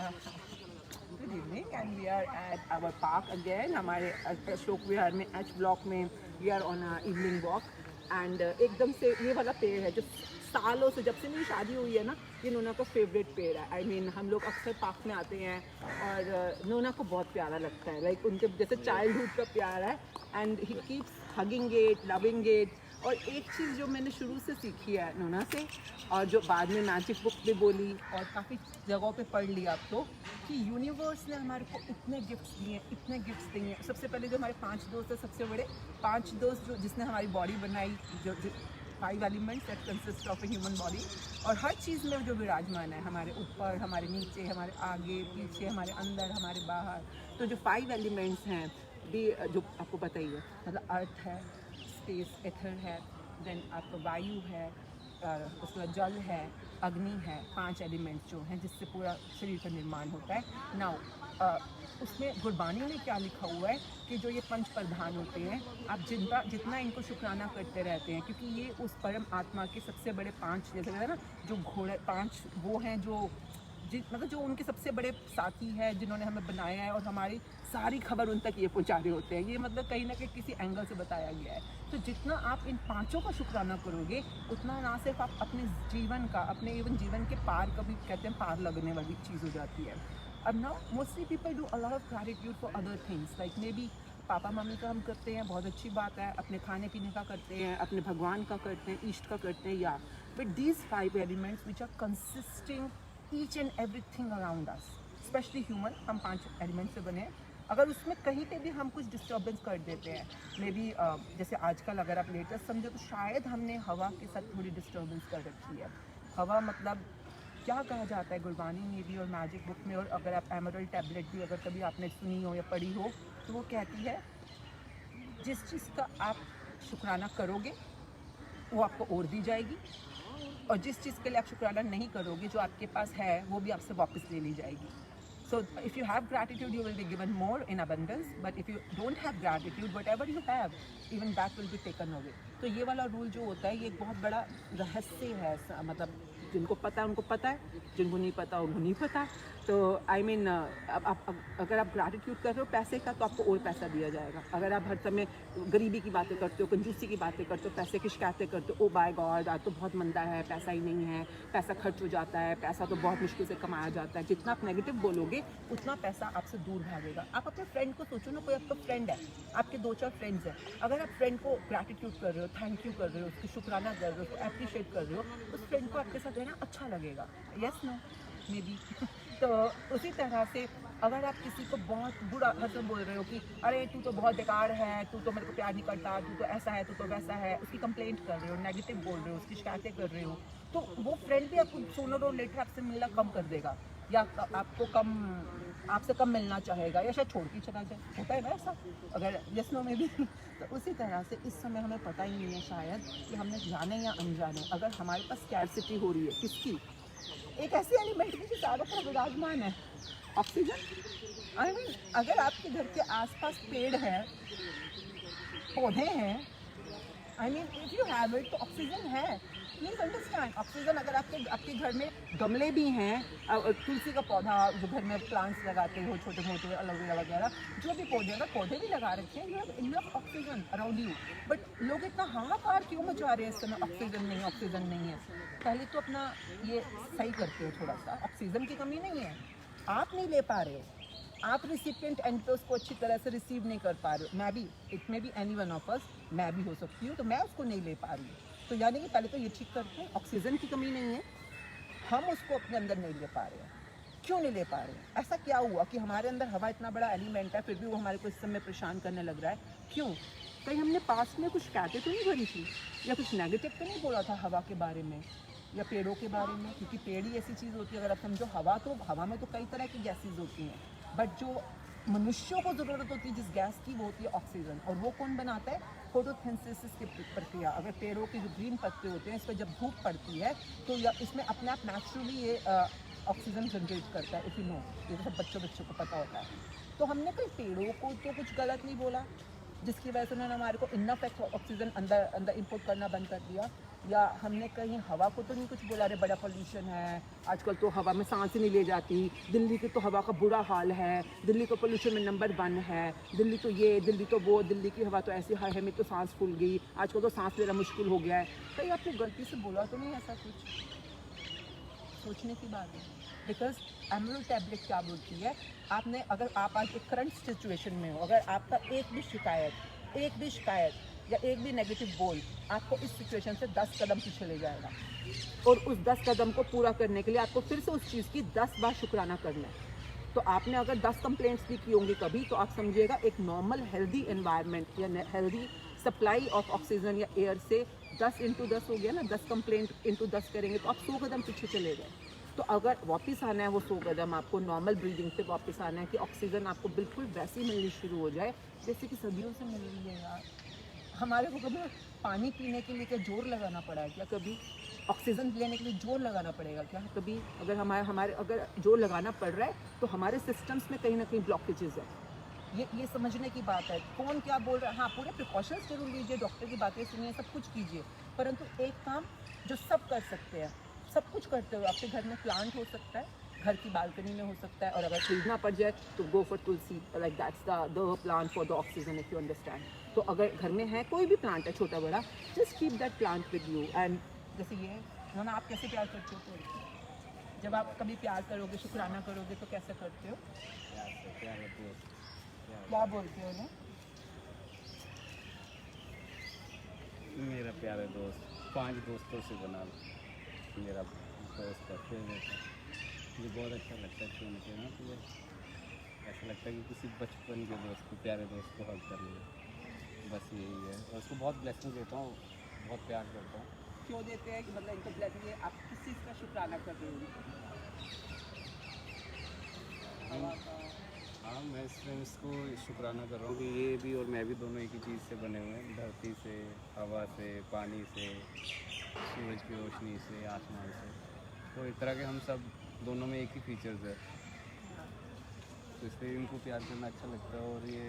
Good evening and we are at our park again. हमारे अशोक विहार में H block में we are on a evening walk. And एकदम से ये वाला पेड़ है जो सालों से, जब से मेरी शादी हुई है ना, ये नोना का फेवरेट पेड़ है. आई मीन हम लोग अक्सर पार्क में आते हैं और नोना को बहुत प्यारा लगता है. लाइक उनके जैसे चाइल्डहुड का प्यार है. And he keeps hugging it, loving it. और एक चीज़ जो मैंने शुरू से सीखी है नोना से, और जो बाद में मैजिक बुक में बोली और काफ़ी जगहों पे पढ़ लिया आप तो, कि यूनिवर्स ने हमारे को इतने गिफ्ट्स दिए, इतने गिफ्ट्स दिए. सबसे पहले जो हमारे 5 दोस्त हैं, सबसे बड़े 5 दोस्त जो जिसने हमारी बॉडी बनाई, जो 5 elements that consist of a human body. और हर चीज़ में जो विराजमान है, हमारे ऊपर, हमारे नीचे, हमारे आगे पीछे, हमारे अंदर, हमारे बाहर. तो जो 5 एलिमेंट्स हैं भी, जो आपको पता ही है, मतलब अर्थ है, स्पेस, एथर है, देन आपका वायु है, उसके बाद जल है, अग्नि है. 5 एलिमेंट्स जो हैं जिससे पूरा शरीर का निर्माण होता है. नाउ उसमें गुरबानी में क्या लिखा हुआ है कि जो ये 5 प्रधान होते हैं, आप जितना इनको शुक्राना करते रहते हैं, क्योंकि ये उस परम आत्मा के सबसे बड़े 5, जैसे कहते हैं ना, जो घोड़े 5 वो हैं जो मतलब जो उनके सबसे बड़े साथी है, जिन्होंने हमें बनाया है और हमारी सारी खबर उन तक ये पहुंचा रहे होते हैं. ये मतलब कहीं ना कहीं किसी एंगल से बताया गया है. तो जितना आप इन 5 का शुक्राना करोगे, उतना ना सिर्फ आप अपने जीवन का, अपने इवन जीवन के पार का भी, कहते हैं, पार लगने वाली चीज़ हो जाती है. अब now mostly people do a lot of gratitude for other things. Like may be papa mummy का हम करते हैं, बहुत अच्छी बात है. अपने खाने पीने का करते हैं, अपने भगवान का करते हैं, ईष्ट का करते हैं. या but these 5 elements which are consisting each and everything around us, specially human, हम 5 एलिमेंट से बने हैं. अगर उसमें कहीं पे भी हम कुछ डिस्टर्बेंस कर देते हैं, मे बी जैसे आजकल अगर आप लेटेस्ट समझो तो शायद हमने हवा के साथ थोड़ी डिस्टर्बेंस कर रखी है. हवा मतलब क्या कहा जाता है गुरबानी में भी और मैजिक बुक में, और अगर आप एमरल्ड टैबलेट भी अगर कभी आपने सुनी हो या पढ़ी हो, तो वो कहती है जिस चीज़ का आप शुक्राना करोगे वो आपको और दी जाएगी, और जिस चीज़ के लिए आप शुक्राना नहीं करोगे, जो आपके पास है, वो भी आपसे वापस ले ली जाएगी. So if you have gratitude, you will be given more in abundance. But if you don't have gratitude, whatever you have, even that will be taken away. तो ये वाला रूल जो होता है, ये एक बहुत बड़ा रहस्य है. मतलब जिनको पता है उनको पता है, जिनको नहीं पता उनको नहीं पता. तो आई मीन अगर आप ग्रैटिट्यूड कर रहे हो पैसे का, तो आपको और पैसा दिया जाएगा. अगर आप हर समय गरीबी की बातें करते हो, कंजूसी की बातें करते हो, पैसे की शिकायतें करते हो, ओ बाय गॉड आज तो बहुत मंदा है, पैसा ही नहीं है, पैसा खर्च हो जाता है, पैसा तो बहुत मुश्किल से कमाया जाता है, जितना आप नेगेटिव बोलोगे उतना पैसा आपसे दूर भागेगा. आप अपने फ्रेंड को सोचो ना, कोई आपका फ्रेंड है, आपके 2-4 फ्रेंड्स हैं. अगर आप फ्रेंड को ग्रैटिट्यूड कर रहे हो, थैंक यू कर रहे हो, उसकी शुक्राना कर रहे हो, उसको अप्रिशिएट कर रहे हो, उस फ्रेंड को आपके साथ रहना अच्छा लगेगा. Yes, no, maybe. तो उसी तरह से अगर आप किसी को बहुत बुरा हंस बोल रहे हो कि अरे तू तो बहुत बेकार है, तू तो मेरे को प्यार नहीं करता, तू तो ऐसा है, तू तो वैसा है, उसकी कंप्लेंट कर रहे हो, नेगेटिव बोल रहे हो, उसकी शिकायतें कर रहे हो, तो वो फ्रेंड भी आपको सोनर और लेटर आपसे मिलना कम कर देगा, या आपसे कम मिलना चाहेगा, या शायद छोड़ के चला जाए. होता है ना ऐसा, अगर यस नो में भी. तो उसी तरह से इस समय हमें पता ही नहीं है शायद कि हमने जाने या अनजाने, अगर हमारे पास स्कैर्सिटी हो रही है किसकी, एक ऐसे एलिमेंट की जो चारों पर विराजमान है, ऑक्सीजन. आई मीन अगर आपके घर के आसपास पेड़ है, पौधे हैं, I mean if you have it, तो ऑक्सीजन है. प्लीज़ अंडरस्टैंड, ऑक्सीजन अगर आपके घर में गमले भी हैं, तुलसी का पौधा जो घर में प्लांट्स लगाते हो, छोटे मोटे एलोवेरा वगैरह, जो भी पौधे, अगर पौधे भी लगा रखे हैं, you have enough oxygen around you. But लोग इतना हाहाकार क्यों मचा रहे हैं इस समय, ऑक्सीजन नहीं, ऑक्सीजन नहीं है. पहले तो अपना ये सही करते हो थोड़ा सा. ऑक्सीजन की कमी नहीं है, आप नहीं ले पा रहे हो, आप रिसिपिएंट एंड पे उसको अच्छी तरह से रिसीव नहीं कर पा रहे हो. मैं भी, it may be any one of us, मैं भी हो सकती हूँ, तो मैं उसको नहीं ले पा रही हूँ. तो यानी कि पहले तो ये ठीक करते हैं, ऑक्सीजन की कमी नहीं है, हम उसको अपने अंदर नहीं ले पा रहे हैं. क्यों नहीं ले पा रहे हैं? ऐसा क्या हुआ कि हमारे अंदर हवा इतना बड़ा एलिमेंट है, फिर भी वो हमारे को इस समय परेशान करने लग रहा है? क्यों? कहीं हमने पास्ट में कुछ शिकायतें तो नहीं भरी थी, या कुछ नेगेटिव तो नहीं बोला था हवा के बारे में या पेड़ों के बारे में? क्योंकि पेड़ ही ऐसी चीज़ होती है, अगर आप समझो, हवा में तो कई तरह की गैसेज होती हैं, बट जो मनुष्यों को ज़रूरत होती है जिस गैस की, वो होती है ऑक्सीजन. और वो कौन बनाता है? फोटोसिंथेसिस की प्रक्रिया. अगर पेड़ों के जो ग्रीन पत्ते होते हैं, इस पर जब धूप पड़ती है तो या इसमें अपने आप नेचुरली ये ऑक्सीजन जनरेट करता है. इफ़ यू नो, ये तो सब बच्चों को पता होता है. तो हमने कोई पेड़ों को तो कुछ गलत नहीं बोला, जिसकी वजह से उन्होंने हमारे को इनफ ऑक्सीजन अंदर इनपुट करना बंद कर दिया. या हमने कहीं हवा को तो नहीं कुछ बोला, अरे बड़ा पोल्यूशन है, आजकल तो हवा में सांस ही नहीं ले जाती, दिल्ली की तो हवा का बुरा हाल है, दिल्ली को पोल्यूशन में नंबर 1 है, दिल्ली तो ये, दिल्ली तो वो, दिल्ली की हवा तो ऐसी है में तो सांस फूल गई, आजकल तो सांस लेना मुश्किल हो गया है। कहीं आपने गलती से बोला तो नहीं ऐसा कुछ? सोचने की बात है। बिकॉज एमरोल टैबलेट क्या बोलती है, आपने अगर आप आज एक करंट सिचुएशन में हो, अगर आपका एक भी शिकायत या एक भी नेगेटिव बोल आपको इस सिचुएशन से 10 कदम पीछे ले जाएगा, और उस 10 कदम को पूरा करने के लिए आपको फिर से उस चीज़ की 10 बार शुक्राना करना है। तो आपने अगर 10 कंप्लेंट्स भी की होंगी कभी, तो आप समझिएगा एक नॉर्मल हेल्दी एनवायरनमेंट या हेल्दी सप्लाई ऑफ ऑक्सीजन या एयर से 10 × 10 हो गया ना, 10 कंप्लेंट × 10 करेंगे तो आप 100 कदम पीछे चले गए। तो अगर वापस आना है वो 100 कदम, आपको नॉर्मल ब्रीदिंग से वापस आना है कि ऑक्सीजन आपको बिल्कुल वैसी मिलनी शुरू हो जाए जैसे कि सदियों से मिल रही है यार। हमारे को कभी पानी पीने के लिए क्या जोर लगाना पड़ा है क्या? कभी ऑक्सीजन लेने के लिए जोर लगाना पड़ेगा क्या कभी? अगर हमारे अगर जोर लगाना पड़ रहा है तो हमारे सिस्टम्स में कहीं ना कहीं ब्लॉकेजेस है। ये समझने की बात है। कौन क्या बोल रहा है, हाँ पूरे प्रिकॉशंस जरूर लीजिए, डॉक्टर की बातें सुनिए, सब कुछ कीजिए, परंतु एक काम जो सब कर सकते हैं, सब कुछ करते हो, आपके घर में प्लांट हो सकता है, घर की बालकनी में हो सकता है, और अगर खरीदना पड़ जाए तो go for Tulsi, like that's the plant for the oxygen, if you understand. तो अगर घर में है कोई भी प्लांट है छोटा बड़ा, just keep that plant with you. And जैसे ये ना, आप कैसे प्यार करते हो? तो जब आप कभी प्यार करोगे, शुक्राना करोगे, तो कैसे करते हो? क्या बोलते हो ना? मेरा प्यारे दोस्त, 5 दोस्तों से बना मेरा दोस्त है, फेवरेट है। मुझे बहुत अच्छा लगता है सुन के ना, तो ऐसा लगता है कि किसी बचपन के दोस्त को, प्यारे दोस्त को हक कर लिया, बस यही है। और उसको बहुत ब्लेसिंग देता हूँ, बहुत प्यार करता हूँ। क्यों देते हैं कि मतलब इनको ब्लेसिंग है, आप किस चीज़ का शुक्राना कर रहे हो? हवा का? हाँ, मैं इसको शुक्राना कर रहा हूँ कि ये भी और मैं भी दोनों एक ही चीज़ से बने हुए हैं, धरती से, हवा से, पानी से, सूरज की रोशनी से, आसमान से। तो एक तरह के हम सब दोनों में एक ही फीचर्स है, तो इसलिए इनको प्यार करना अच्छा लगता है। और ये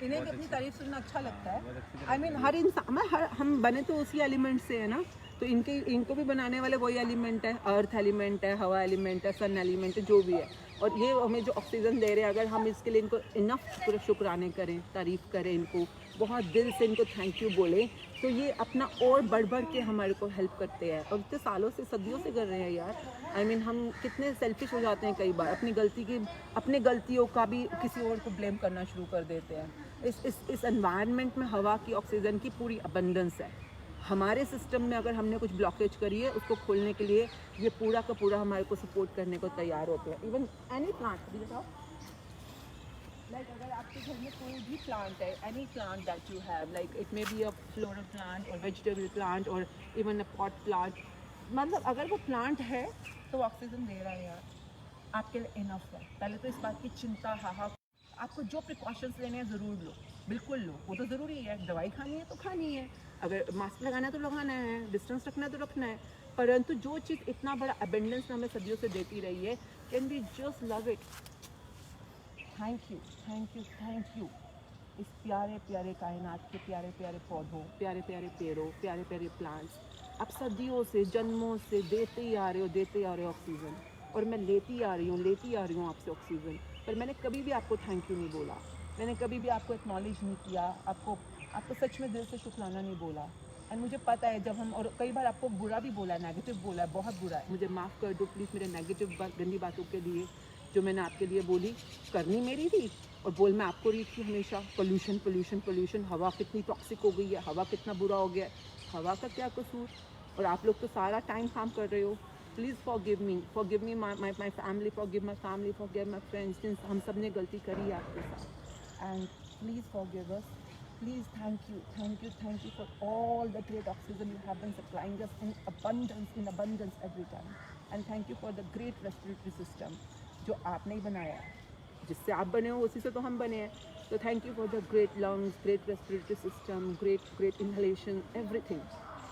इन्हें भी अपनी तारीफ सुनना अच्छा लगता बहुत है। अच्छी आई मीन हर इंसान, हम बने तो उसी एलिमेंट से है ना, तो इनको भी बनाने वाले वही एलिमेंट है, अर्थ एलिमेंट है, हवा एलिमेंट है, सन एलिमेंट है, जो भी है। और ये हमें जो ऑक्सीजन दे रहे हैं, अगर हम इसके लिए इनको इनफ शुक्राने करें, तारीफ़ करें, इनको बहुत दिल से इनको थैंक यू बोलें, तो ये अपना और बढ़ के हमारे को हेल्प करते हैं, और इतने सालों से, सदियों से कर रहे हैं यार। आई मीन हम कितने सेल्फिश हो जाते हैं कई बार, अपनी गलतियों का भी किसी और को ब्लेम करना शुरू कर देते हैं। इस एनवायरनमेंट में हवा की, ऑक्सीजन की पूरी अबंडेंस है। हमारे सिस्टम में अगर हमने कुछ ब्लॉकेज करी है, उसको खोलने के लिए ये पूरा का पूरा हमारे को सपोर्ट करने को तैयार होते हैं। इवन एनी प्लांट, अभी बताओ, लाइक अगर आपके घर में कोई भी प्लांट है, any plant that you have, like it may be a floral plant और वेजिटेबल प्लांट और इवन अ पॉट प्लांट, मतलब अगर वो प्लांट है तो ऑक्सीजन दे रहा है यार, आपके लिए इनफ है। पहले तो इस बात की चिंता, आपको जो प्रिकॉशंस लेने हैं ज़रूर लो, बिल्कुल लो, वो तो ज़रूरी है। दवाई खानी है तो खानी है, अगर मास्क लगाना है तो लगाना है, डिस्टेंस रखना है तो रखना है, परंतु जो चीज़ इतना बड़ा अबेंडेंस हमें सदियों से देती रही है, can we just love it. Thank you, thank you, thank you. इस प्यारे प्यारे कायनात के प्यारे प्यारे पौधों, प्यारे प्यारे पेड़ों, प्यारे प्यारे प्लांट्स, आप सदियों से, जन्मों से देते ही आ रहे हो ऑक्सीजन, और मैं लेती आ रही हूँ आपसे ऑक्सीजन। पर मैंने कभी भी आपको थैंक यू नहीं बोला, मैंने कभी भी आपको एक्नॉलेज नहीं किया, आपको सच में दिल से शुक्राना नहीं बोला। एंड मुझे पता है जब हम, और कई बार आपको बुरा भी बोला है, नेगेटिव बोला है, बहुत बुरा है, मुझे माफ़ कर दो प्लीज़ मेरे नेगेटिव गंदी बातों के लिए, जो मैंने आपके लिए बोली, करनी मेरी थी और बोल मैं आपको रही थी हमेशा। पोल्यूशन पोल्यूशन पोल्यूशन, हवा कितनी टॉक्सिक हो गई है, हवा कितना बुरा हो गया है, हवा का क्या कसूर? और आप लोग तो सारा टाइम काम कर रहे हो। Please forgive me my family, forgive my family, forgive my friends, जिन हम सब ने गलती करी है आपके साथ। And please forgive us, please, thank you for all the great oxygen you have been supplying us in abundance every time. And thank you for the great respiratory system जो आपने ही बनाया है, जिससे आप बने हो उसी से तो हम बने हैं। So thank you for the great lungs, great respiratory system, great inhalation, everything.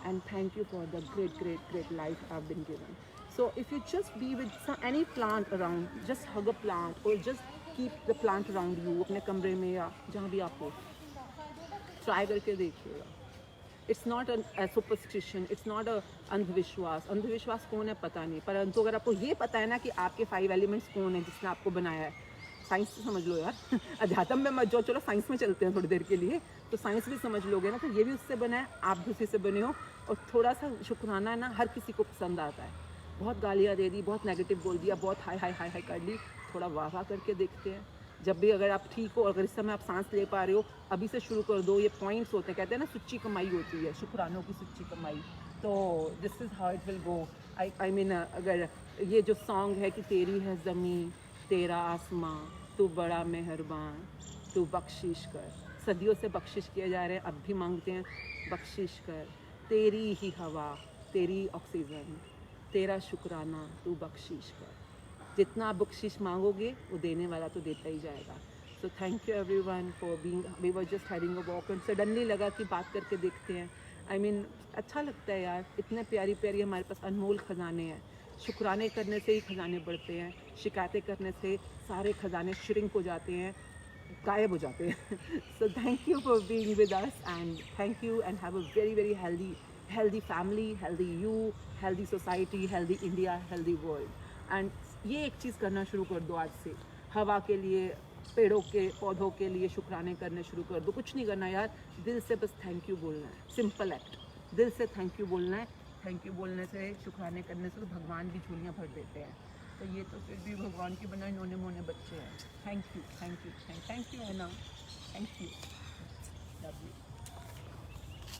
And thank you for the great life I've been given. So if you just be with any plant around, just hug a plant or just keep the plant around you, अपने कमरे में या जहाँ भी आप हो, try करके देखिएगा। It's not a superstition, it's not a अंधविश्वास। अंधविश्वास कौन है पता नहीं, परंतु अगर आपको ये पता है ना कि आपके 5 एलिमेंट्स कौन है जिसने आपको बनाया है, साइंस से समझ लो यार अध्यात्म में मत जाओ, चलो साइंस में चलते हैं थोड़ी देर के लिए, तो साइंस भी समझ लोगे ना, तो ये भी उससे बना है, आप भी उसी से बने हो। और थोड़ा सा शुक्राना है ना, हर किसी को पसंद आता है। बहुत गालियाँ दे दी, बहुत नेगेटिव बोल दिया, बहुत हाय हाय हाय हाय कर ली, थोड़ा वाह वाह करके देखते हैं। जब भी अगर आप ठीक हो, अगर इस समय आप सांस ले पा रहे हो, अभी से शुरू कर दो। ये पॉइंट्स होते हैं, कहते हैं ना सुच्ची कमाई होती है, शुक्रानों की सुच्ची कमाई। तो this is how it will go. I mean अगर ये जो सॉन्ग है कि तेरी है ज़मीं तेरा आसमां, तू बड़ा मेहरबान, तू बख्शिश कर, सदियों से बख्शिश किए जा रहे हैं, अब भी मांगते हैं बख्शिश कर। तेरी ही हवा, तेरी ऑक्सीजन, तेरा शुक्राना, तू बख्शिश कर। जितना आप बख्शिश मांगोगे वो देने वाला तो देता ही जाएगा। So thank you everyone for being, we were just having a walk and suddenly लगा कि बात करके देखते हैं। आई मीन अच्छा लगता है यार, इतने प्यारी प्यारी हमारे पास अनमोल खजाने हैं। शुक्राने करने से ही खजाने बढ़ते हैं, शिकायतें करने से सारे खजाने श्रिंक हो जाते हैं, गायब हो जाते हैं। सो thank you for being with us and thank you and have a very very healthy family, healthy you, healthy society, healthy India, healthy world. And ये एक चीज़ करना शुरू कर दो आज से, हवा के लिए, पेड़ों के पौधों के लिए शुक्राने करने शुरू कर दो। कुछ नहीं करना यार, दिल से बस थैंक यू बोलना है, सिंपल एक्ट, दिल से थैंक यू बोलना है। थैंक यू बोलने से, शुक्राने करने से तो भगवान भी झोलियाँ भर देते हैं। तो ये तो फिर भी भगवान की बनाए नोने मोने बच्चे हैं। Thank you thank you thank you है ना, थैंक यू, लव यू।